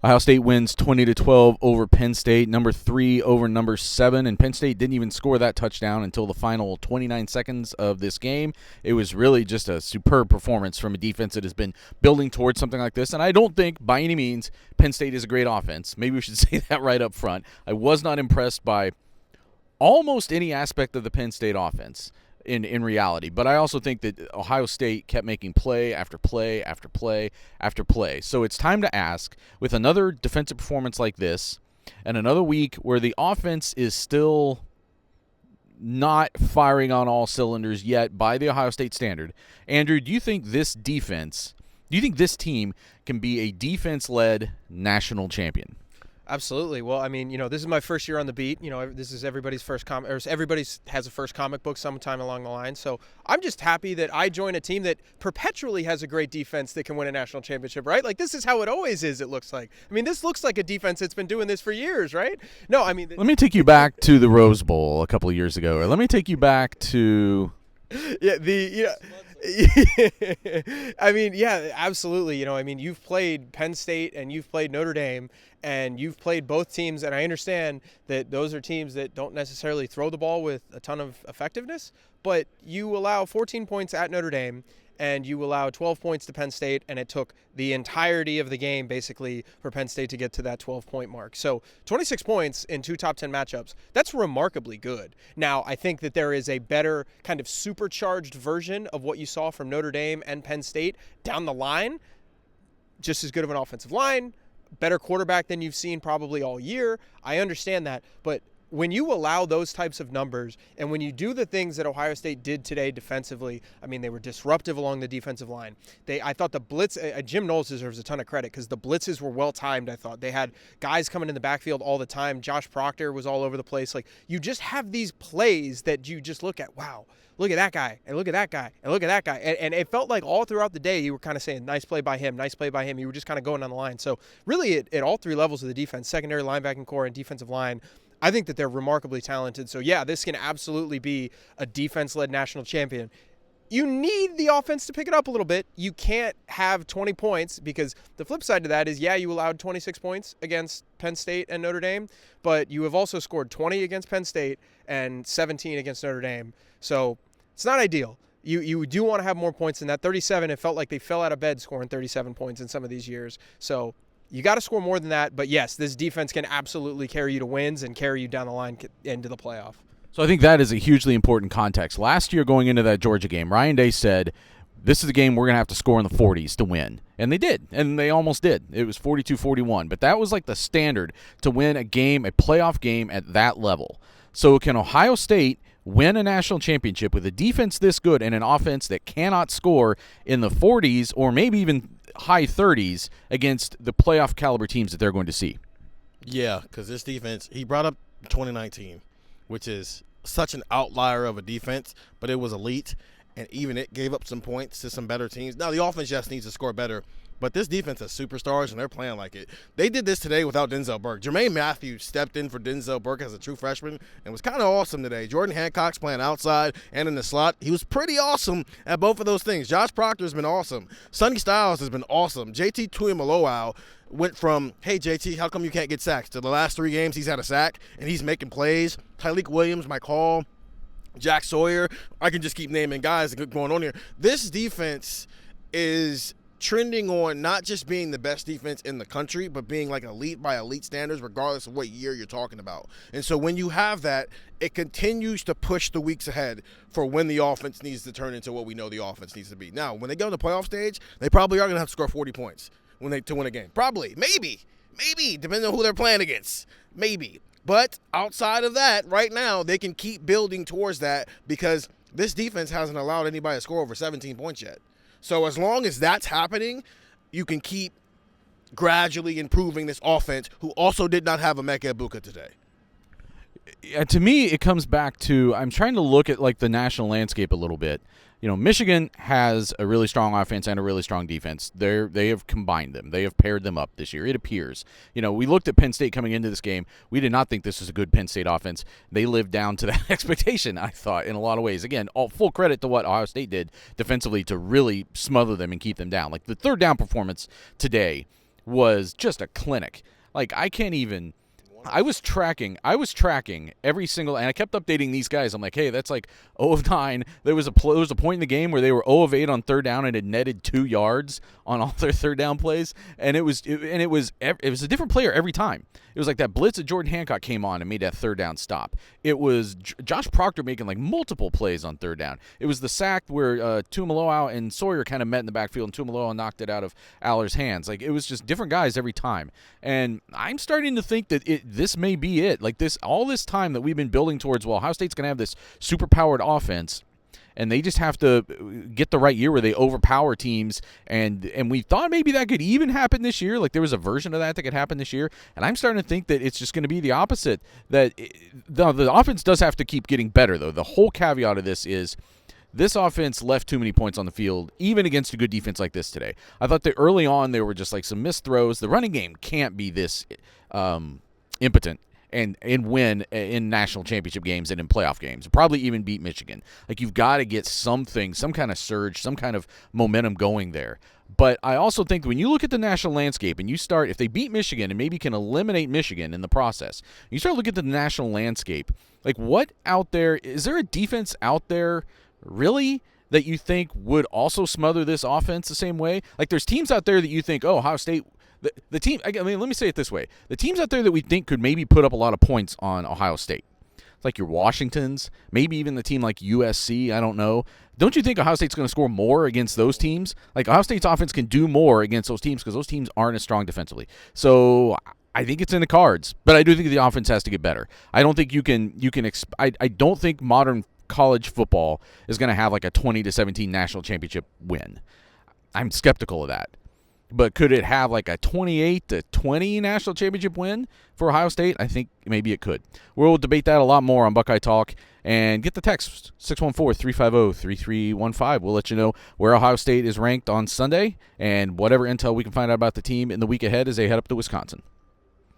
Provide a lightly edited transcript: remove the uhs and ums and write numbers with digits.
Ohio State wins 20-12 over Penn State, number 3 over number 7, and Penn State didn't even score that touchdown until the final 29 seconds of this game. It was really just a superb performance from a defense that has been building towards something like this, and I don't think by any means Penn State is a great offense. Maybe we should say that right up front. I was not impressed by almost any aspect of the Penn State offense in reality. But I also think that Ohio State kept making play after play after play after play. So it's time to ask, with another defensive performance like this and another week where the offense is still not firing on all cylinders yet by the Ohio State standard, Andrew, do you think this team can be a defense-led national champion? Absolutely. Well, I mean, this is my first year on the beat. This is everybody's first everybody's has a first comic book sometime along the line. So I'm just happy that I join a team that perpetually has a great defense that can win a national championship, right? Like, this is how it always is, it looks like. I mean, this looks like a defense that's been doing this for years, right? No, I mean... Let me take you back to the Rose Bowl a couple of years ago. Or let me take you back to... I mean, yeah, absolutely. You've played Penn State and you've played Notre Dame, and you've played both teams, and I understand that those are teams that don't necessarily throw the ball with a ton of effectiveness, but you allow 14 points at Notre Dame, and you allow 12 points to Penn State, and it took the entirety of the game, basically, for Penn State to get to that 12-point mark. So 26 points in 2 top 10 matchups, that's remarkably good. Now, I think that there is a better kind of supercharged version of what you saw from Notre Dame and Penn State down the line. Just as good of an offensive line, better quarterback than you've seen probably all year. I understand that, but when you allow those types of numbers, and when you do the things that Ohio State did today defensively, I mean, they were disruptive along the defensive line. I thought the blitz, Jim Knowles deserves a ton of credit because the blitzes were well-timed, I thought. They had guys coming in the backfield all the time. Josh Proctor was all over the place. Like, you just have these plays that you just look at, wow, look at that guy, and look at that guy, and look at that guy. And it felt like all throughout the day you were kind of saying, nice play by him, nice play by him. You were just kind of going down the line. So really at all 3 levels of the defense, secondary, linebacking core, and defensive line, I think that they're remarkably talented. So, yeah, this can absolutely be a defense-led national champion. You need the offense to pick it up a little bit. You can't have 20 points because the flip side to that is, yeah, you allowed 26 points against Penn State and Notre Dame, but you have also scored 20 against Penn State and 17 against Notre Dame. So it's not ideal. You do want to have more points than that. 37, it felt like they fell out of bed scoring 37 points in some of these years. So you got to score more than that. But, yes, this defense can absolutely carry you to wins and carry you down the line into the playoff. So I think that is a hugely important context. Last year going into that Georgia game, Ryan Day said, this is a game we're going to have to score in the 40s to win. And they did, and they almost did. It was 42-41. But that was like the standard to win a game, a playoff game at that level. So can Ohio State win a national championship with a defense this good and an offense that cannot score in the 40s or maybe even high 30s against the playoff caliber teams that they're going to see? Yeah, because this defense, he brought up 2019, which is such an outlier of a defense, but it was elite, and even it gave up some points to some better teams. Now, the offense just needs to score better, but this defense has superstars, and they're playing like it. They did this today without Denzel Burke. Jermaine Matthews stepped in for Denzel Burke as a true freshman and was kind of awesome today. Jordan Hancock's playing outside and in the slot. He was pretty awesome at both of those things. Josh Proctor's been awesome. Sonny Styles has been awesome. JT Tuimoloau went from, hey, JT, how come you can't get sacks, to the last 3 games he's had a sack, and he's making plays. Tyleik Williams, Mike Hall, Jack Sawyer. I can just keep naming guys going on here. This defense is trending on not just being the best defense in the country, but being like elite by elite standards, regardless of what year you're talking about. And so when you have that, it continues to push the weeks ahead for when the offense needs to turn into what we know the offense needs to be. Now, when they go to the playoff stage, they probably are going to have to score 40 points to win a game. Probably. Maybe, depending on who they're playing against. Maybe. But outside of that, right now, they can keep building towards that because this defense hasn't allowed anybody to score over 17 points yet. So as long as that's happening, you can keep gradually improving this offense, who also did not have Emeka Egbuka today. To me, it comes back to, I'm trying to look at like the national landscape a little bit. Michigan has a really strong offense and a really strong defense. They have combined them. They have paired them up this year, it appears. We looked at Penn State coming into this game. We did not think this was a good Penn State offense. They lived down to that expectation, I thought, in a lot of ways. Again, all full credit to what Ohio State did defensively to really smother them and keep them down. Like the third down performance today was just a clinic. Like, I was tracking every single, and I kept updating these guys. I'm like, hey, that's like 0 of 9. There was a point in the game where they were 0 of 8 on third down and had netted 2 yards on all their third down plays, and it was a different player every time. It was like that blitz that Jordan Hancock came on and made that third down stop. It was Josh Proctor making like multiple plays on third down. It was the sack where Tuimoloau and Sawyer kind of met in the backfield, and Tuimoloau knocked it out of Aller's hands. Like, it was just different guys every time. And I'm starting to think that this may be it. Like, all this time that we've been building towards, well, Ohio State's going to have this super-powered offense, and they just have to get the right year where they overpower teams. And we thought maybe that could even happen this year. Like, there was a version of that could happen this year. And I'm starting to think that it's just going to be the opposite. That the offense does have to keep getting better, though. The whole caveat of this is this offense left too many points on the field, even against a good defense like this today. I thought that early on there were just like some missed throws. The running game can't be this impotent and win in national championship games and in playoff games. Probably even beat Michigan. Like, you've got to get something, some kind of surge, some kind of momentum going there. But I also think when you look at the national landscape and you start, if they beat Michigan and maybe can eliminate Michigan in the process, you start looking at the national landscape. Like, what out there, is there a defense out there really that you think would also smother this offense the same way? Like, there's teams out there that you think, oh, Ohio State, the team, I mean, let me say it this way. The teams out there that we think could maybe put up a lot of points on Ohio State, it's like your Washingtons, maybe even the team like USC, I don't know. Don't you think Ohio State's going to score more against those teams? Like, Ohio State's offense can do more against those teams because those teams aren't as strong defensively. So I think it's in the cards, but I do think the offense has to get better. I don't think I don't think modern college football is going to have like a 20-17 national championship win. I'm skeptical of that. But could it have like a 28-20 national championship win for Ohio State? I think maybe it could. We'll debate that a lot more on Buckeye Talk. And get the text, 614-350-3315. We'll let you know where Ohio State is ranked on Sunday and whatever intel we can find out about the team in the week ahead as they head up to Wisconsin.